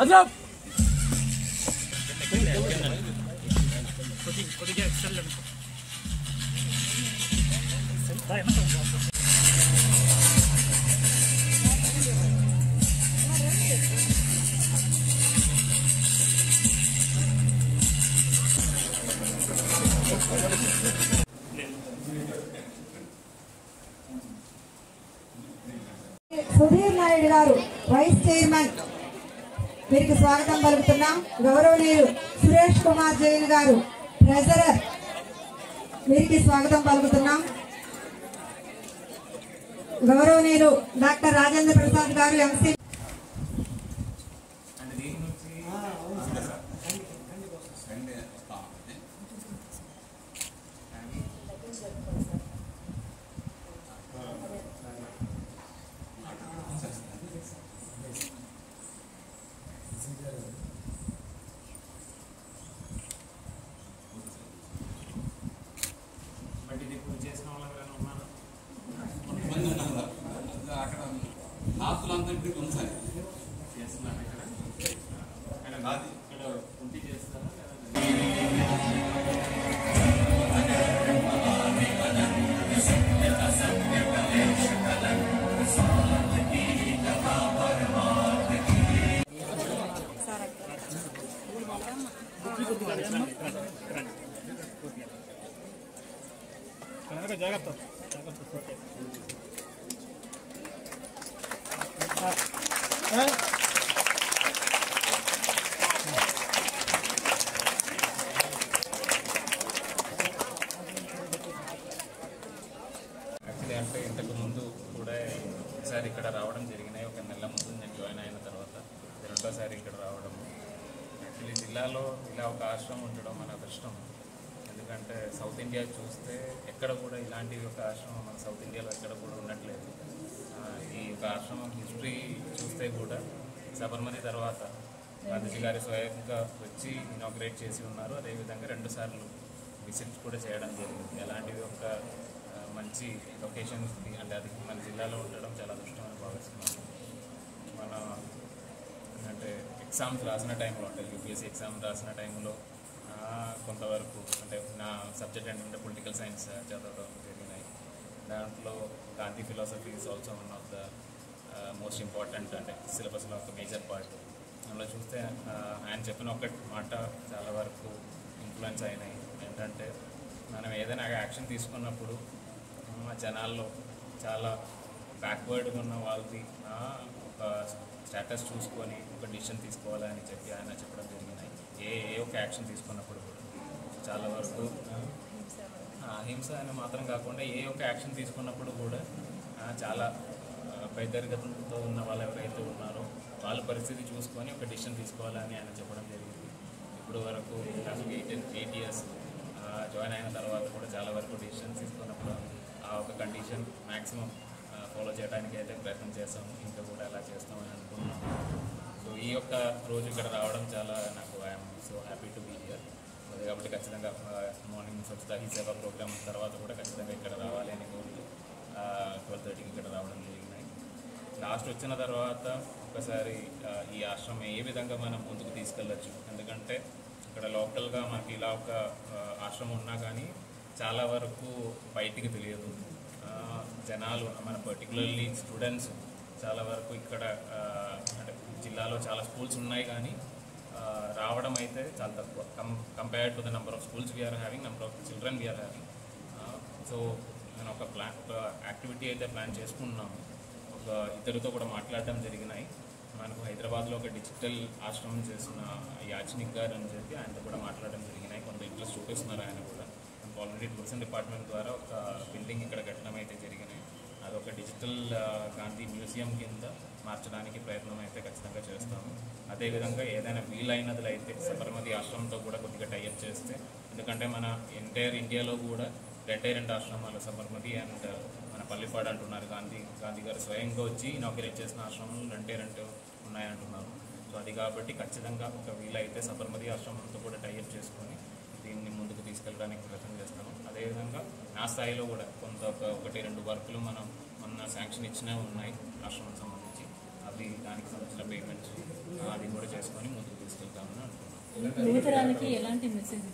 సుధీర్ నాయుడు గారు vice chairman వీరికి స్వాగతం పలుకుతున్నాం. గౌరవనీయులు సురేష్ కుమార్ జైన్ గారు ట్రెజరర్ వీరికి స్వాగతం పలుకుతున్నాం. గౌరవనీయులు డాక్టర్ రాజేంద్ర ప్రసాద్ గారు ఎంసీ అంటే ఇంతకు ముందు కూడా ఒకసారి ఇక్కడ రావడం జరిగినాయి. ఒక నెల ముందు నేను జాయిన్ అయిన తర్వాత రెండోసారి ఇక్కడ రావడం. యాక్చువల్లీ జిల్లాలో ఇలా ఒక ఆశ్రమం ఉండడం మన అదృష్టం. ఎందుకంటే సౌత్ ఇండియా చూస్తే ఎక్కడ కూడా ఇలాంటి ఒక ఆశ్రమం మన సౌత్ ఇండియాలో ఎక్కడ కూడా ఉండట్లేదు. ఈ ఒక ఆశ్రమం హిస్టరీ చూస్తే కూడా సబర్మతి తర్వాత గాంధీజీ గారి స్వయంగా వచ్చి ఇనాగ్రేట్ చేసి ఉన్నారు. అదేవిధంగా 2 సార్లు విజిట్ కూడా చేయడం జరిగింది. అలాంటిది ఒక మంచి లొకేషన్స్కి అంటే అది మన జిల్లాలో ఉండడం చాలా అదృష్టమని భావిస్తున్నాను. మన అంటే ఎగ్జామ్స్ రాసిన టైంలో అంటే యూపీఎస్సీ ఎగ్జామ్ రాసిన టైంలో కొంతవరకు అంటే నా సబ్జెక్ట్ ఏంటంటే పొలిటికల్ సైన్స్ చదవడం జరిగినాయి. దాంట్లో Gandhi philosophy is also one of the most important అంటే సిలబస్లో ఒక మేజర్ పార్ట్. అందులో చూస్తే ఆయన చెప్పిన ఒక మాట చాలా వరకు ఇన్ఫ్లుయెన్స్ అయినాయి. ఏంటంటే మనం ఏదైనా యాక్షన్ తీసుకున్నప్పుడు జనాల్లో చాలా బ్యాక్వర్డ్గా ఉన్న వాళ్ళది ఒక స్టేటస్ చూసుకొని ఒక డిసిషన్ తీసుకోవాలని చెప్పి ఆయన చెప్పడం జరిగినాయి. ఏ ఒక యాక్షన్ తీసుకున్నప్పుడు కూడా చాలా వరకు అహింస అని మాత్రం కాకుండా ఏ ఒక యాక్షన్ తీసుకున్నప్పుడు కూడా చాలా పేదరికంతో ఉన్న వాళ్ళు ఎవరైతే ఉన్నారో వాళ్ళ పరిస్థితి చూసుకొని ఒక డిసిషన్ తీసుకోవాలని ఆయన చెప్పడం జరిగింది. ఇప్పుడు వరకు 8 ఇయర్స్ జాయిన్ అయిన తర్వాత కూడా చాలా వరకు డిసిషన్స్ తీసుకున్నప్పుడు ఆ ఒక కండిషన్ మ్యాక్సిమం ఫాలో చేయడానికి అయితే ప్రయత్నం చేస్తాము. ఇంకా కూడా అలా చేస్తామని అనుకుంటున్నాము. సో ఈ యొక్క రోజు ఇక్కడ రావడం చాలా నాకు I'm so happy to be here. అదే కాబట్టి ఖచ్చితంగా మార్నింగ్ స్వచ్ఛతా హీ సేవా ప్రోగ్రామ్ తర్వాత కూడా ఖచ్చితంగా ఇక్కడ రావాలి అని కోరి 12:30కి ఇక్కడ రావడం జరిగినాయి. లాస్ట్ వచ్చిన తర్వాత ఒకసారి ఈ ఆశ్రమం ఏ విధంగా మనం ముందుకు తీసుకెళ్ళచ్చు. ఎందుకంటే ఇక్కడ లోకల్గా మనకి ఇలా ఒక ఆశ్రమం ఉన్నా కానీ చాలా వరకు బయటికి తెలియదు. జనాలు మన పర్టికులర్లీ స్టూడెంట్స్ చాలా వరకు ఇక్కడ అంటే జిల్లాలో చాలా స్కూల్స్ ఉన్నాయి కానీ రావడం అయితే చాలా తక్కువ compared to the number of schools we are having, number of children we are having. So నేను ఒక యాక్టివిటీ అయితే ప్లాన్ చేసుకుంటున్నాము. ఒక ఇద్దరితో కూడా మాట్లాడడం జరిగినాయి. మనకు హైదరాబాద్లో ఒక డిజిటల్ ఆశ్రమం చేసిన యాచనిక్ గారు అని చెప్పి ఆయనతో కూడా మాట్లాడడం జరిగినాయి. కొంత ఇంట్రెస్ట్ చూపిస్తున్నారు ఆయన కూడా. ఆల్రెడీ టూరిజం డిపార్ట్మెంట్ ద్వారా ఒక బిల్డింగ్ ఇక్కడ కట్టడం అయితే జరిగినాయి. అదొక డిజిటల్ గాంధీ మ్యూజియం కింద మార్చడానికి ప్రయత్నం అయితే ఖచ్చితంగా చేస్తాము. అదేవిధంగా ఏదైనా వీలైనది అయితే సబర్మతి ఆశ్రమంతో కూడా కొద్దిగా టైఅప్ చేస్తే, ఎందుకంటే మన ఎంటైర్ ఇండియాలో కూడా 2 ఆశ్రమాలు సబర్మతి అండ్ మన పల్లిపాడు అంటున్నారు. గాంధీ గారు స్వయంగా వచ్చి ఇనాగ్రేట్ చేసిన ఆశ్రమాలు 2 ఉన్నాయంటున్నారు. సో అది కాబట్టి ఖచ్చితంగా ఒక వీలైతే సబర్మతి ఆశ్రమంతో కూడా టైఅప్ చేసుకొని దీన్ని ముందుకు తీసుకెళ్ళడానికి ప్రయత్నం చేస్తాము. అదేవిధంగా నా స్థాయిలో కూడా కొంత 1-2 వర్కులు మనం మొన్న శాంక్షన్ ఇచ్చినవి ఉన్నాయి ఆశ్రమం సంబంధించి. అవి దానికి సంబంధించిన పేమెంట్స్ అది కూడా చేసుకొని ముందుకు తీసుకెళ్తామని అనుకున్నాం. యువతరానికి ఎలాంటి మెసేజ్